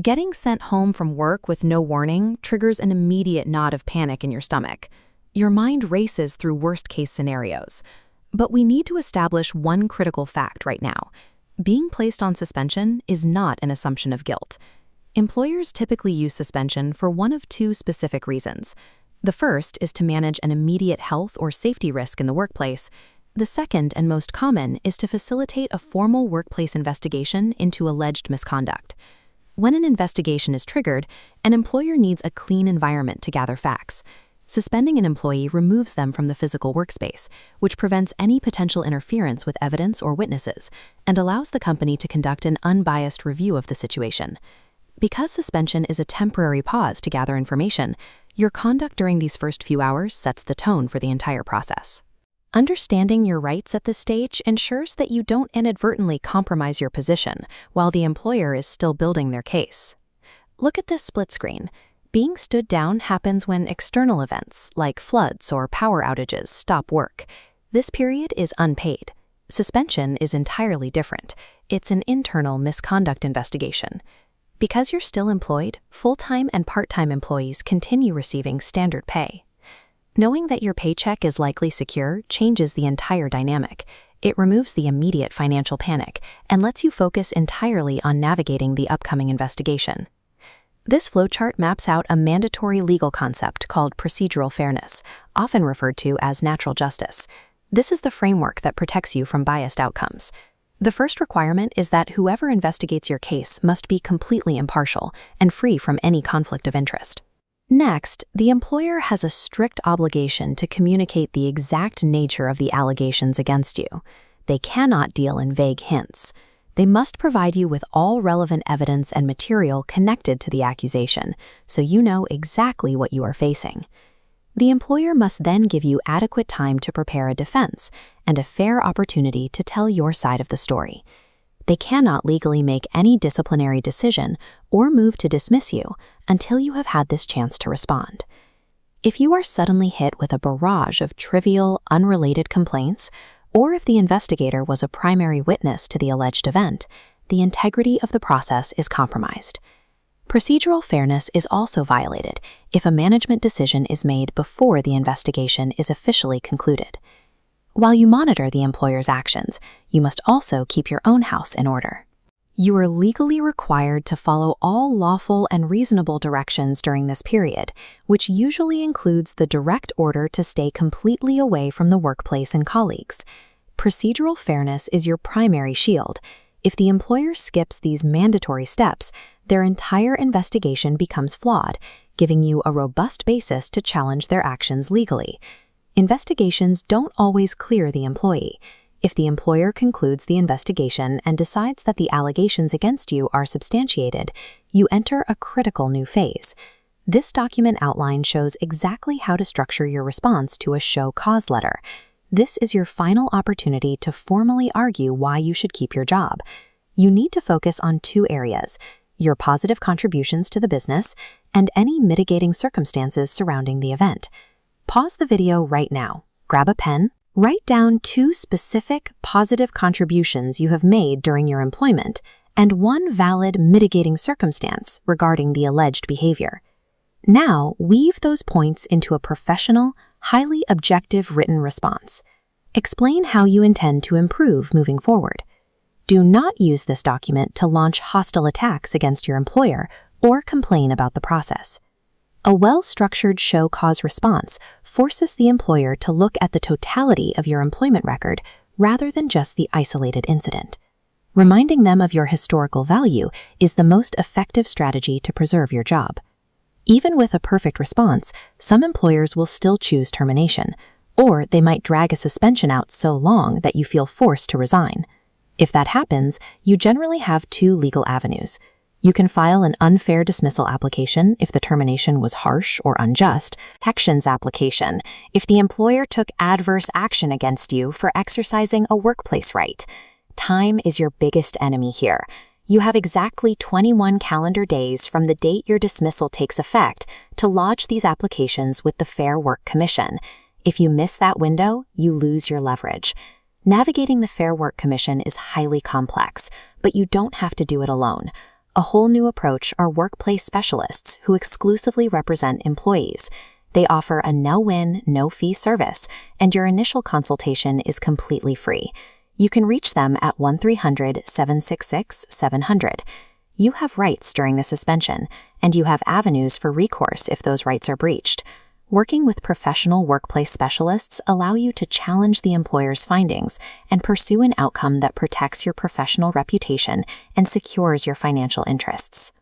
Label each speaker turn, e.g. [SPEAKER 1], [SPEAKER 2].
[SPEAKER 1] Getting sent home from work with no warning triggers an immediate knot of panic in your stomach. Your mind races through worst-case scenarios. But we need to establish one critical fact right now. Being placed on suspension is not an assumption of guilt. Employers typically use suspension for one of two specific reasons. The first is to manage an immediate health or safety risk in the workplace. The second and most common is to facilitate a formal workplace investigation into alleged misconduct. When an investigation is triggered, an employer needs a clean environment to gather facts. Suspending an employee removes them from the physical workspace, which prevents any potential interference with evidence or witnesses, and allows the company to conduct an unbiased review of the situation. Because suspension is a temporary pause to gather information, your conduct during these first few hours sets the tone for the entire process. Understanding your rights at this stage ensures that you don't inadvertently compromise your position while the employer is still building their case. Look at this split screen. Being stood down happens when external events, like floods or power outages, stop work. This period is unpaid. Suspension is entirely different. It's an internal misconduct investigation. Because you're still employed, full-time and part-time employees continue receiving standard pay. Knowing that your paycheck is likely secure changes the entire dynamic. It removes the immediate financial panic and lets you focus entirely on navigating the upcoming investigation. This flowchart maps out a mandatory legal concept called procedural fairness, often referred to as natural justice. This is the framework that protects you from biased outcomes. The first requirement is that whoever investigates your case must be completely impartial and free from any conflict of interest. Next, the employer has a strict obligation to communicate the exact nature of the allegations against you. They cannot deal in vague hints. They must provide you with all relevant evidence and material connected to the accusation, so you know exactly what you are facing. The employer must then give you adequate time to prepare a defense and a fair opportunity to tell your side of the story. They cannot legally make any disciplinary decision or move to dismiss you until you have had this chance to respond. If you are suddenly hit with a barrage of trivial, unrelated complaints, or if the investigator was a primary witness to the alleged event, the integrity of the process is compromised. Procedural fairness is also violated if a management decision is made before the investigation is officially concluded. While you monitor the employer's actions, you must also keep your own house in order. You are legally required to follow all lawful and reasonable directions during this period, which usually includes the direct order to stay completely away from the workplace and colleagues. Procedural fairness is your primary shield. If the employer skips these mandatory steps, their entire investigation becomes flawed, giving you a robust basis to challenge their actions legally. Investigations don't always clear the employee. If the employer concludes the investigation and decides that the allegations against you are substantiated, you enter a critical new phase. This document outline shows exactly how to structure your response to a show cause letter. This is your final opportunity to formally argue why you should keep your job. You need to focus on two areas: your positive contributions to the business and any mitigating circumstances surrounding the event. Pause the video right now, grab a pen, write down two specific positive contributions you have made during your employment and one valid mitigating circumstance regarding the alleged behavior. Now, weave those points into a professional, highly objective written response. Explain how you intend to improve moving forward. Do not use this document to launch hostile attacks against your employer or complain about the process. A well-structured show cause response forces the employer to look at the totality of your employment record rather than just the isolated incident. Reminding them of your historical value is the most effective strategy to preserve your job. Even with a perfect response, some employers will still choose termination, or they might drag a suspension out so long that you feel forced to resign. If that happens, you generally have two legal avenues. You can file an unfair dismissal application if the termination was harsh or unjust, protections application if the employer took adverse action against you for exercising a workplace right. Time is your biggest enemy here. You have exactly 21 calendar days from the date your dismissal takes effect to lodge these applications with the Fair Work Commission. If you miss that window, you lose your leverage. Navigating the Fair Work Commission is highly complex, but you don't have to do it alone. A whole new approach are workplace specialists who exclusively represent employees. They offer a no-win, no-fee service, and your initial consultation is completely free. You can reach them at 1-300-766-700. You have rights during the suspension, and you have avenues for recourse if those rights are breached. Working with professional workplace specialists allow you to challenge the employer's findings and pursue an outcome that protects your professional reputation and secures your financial interests.